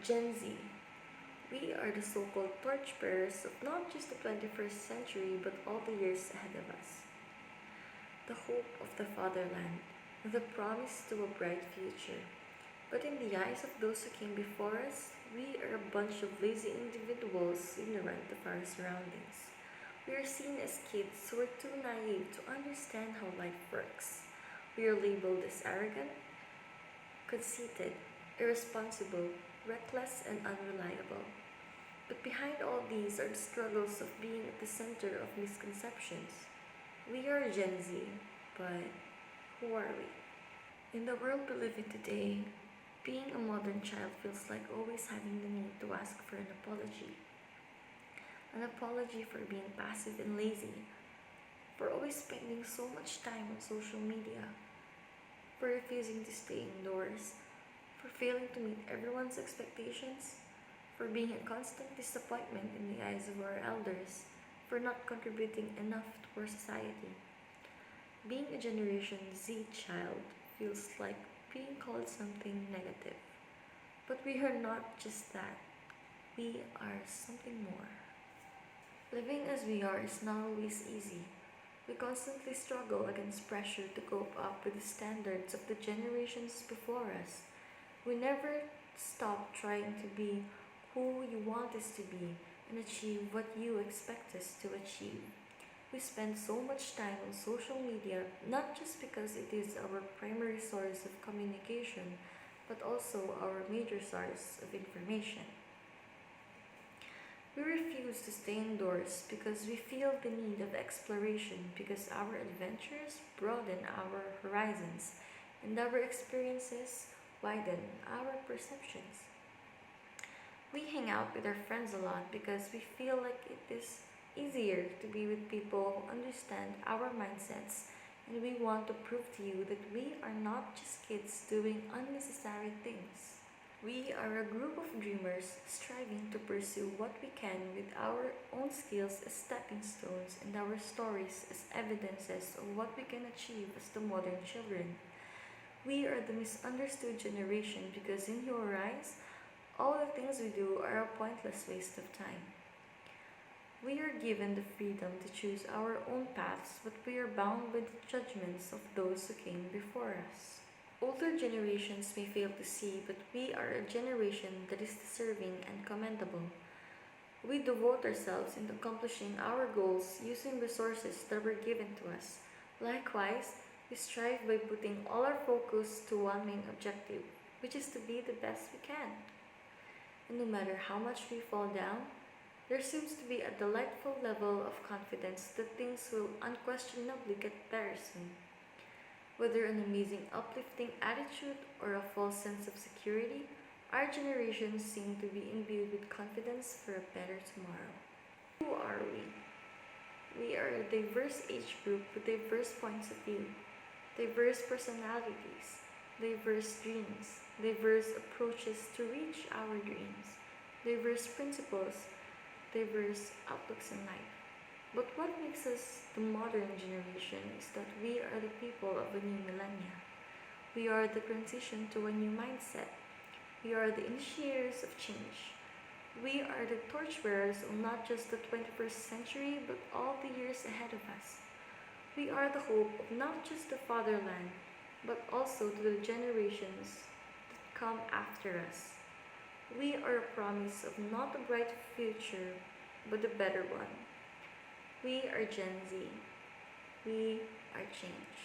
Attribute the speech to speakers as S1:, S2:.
S1: Gen Z. We are the so-called torchbearers of not just the 21st century but all the years ahead of us. The hope of the fatherland, the promise to a bright future. But in the eyes of those who came before us, we are a bunch of lazy individuals ignorant of our surroundings. We are seen as kids who are too naive to understand how life works. We are labeled as arrogant, conceited, irresponsible, reckless, and unreliable. But behind all these are the struggles of being at the center of misconceptions. We are Gen Z, but who are we? In the world we live in today, being a modern child feels like always having the need to ask for an apology. An apology for being passive and lazy, for always spending so much time on social media, for refusing to stay indoors, for failing to meet everyone's expectations, for being a constant disappointment in the eyes of our elders, for not contributing enough to our society. Being a Generation Z child feels like being called something negative. But we are not just that, we are something more. Living as we are is not always easy. We constantly struggle against pressure to cope up with the standards of the generations before us. We never stop trying to be who you want us to be and achieve what you expect us to achieve. We spend so much time on social media not just because it is our primary source of communication, but also our major source of information. We refuse to stay indoors because we feel the need of exploration because our adventures broaden our horizons and our experiences widen our perceptions. We hang out with our friends a lot because we feel like it is easier to be with people who understand our mindsets, and we want to prove to you that we are not just kids doing unnecessary things. We are a group of dreamers striving to pursue what we can with our own skills as stepping stones and our stories as evidences of what we can achieve as the modern children. We are the misunderstood generation because in your eyes, all the things we do are a pointless waste of time. We are given the freedom to choose our own paths, but we are bound by the judgments of those who came before us. Older generations may fail to see, but we are a generation that is deserving and commendable. We devote ourselves in accomplishing our goals using resources that were given to us. Likewise, we strive by putting all our focus to one main objective, which is to be the best we can. And no matter how much we fall down, there seems to be a delightful level of confidence that things will unquestionably get better soon. Whether an amazing uplifting attitude or a false sense of security, our generation seems to be imbued with confidence for a better tomorrow. Who are we? We are a diverse age group with diverse points of view, diverse personalities, diverse dreams, diverse approaches to reach our dreams, diverse principles, diverse outlooks in life. But what makes us the modern generation is that we are the people of a new millennia. We are the transition to a new mindset. We are the initiators of change. We are the torchbearers of not just the 21st century, but all the years ahead of us. We are the hope of not just the fatherland, but also to the generations that come after us. We are a promise of not a bright future, but a better one. We are Gen Z. We are change.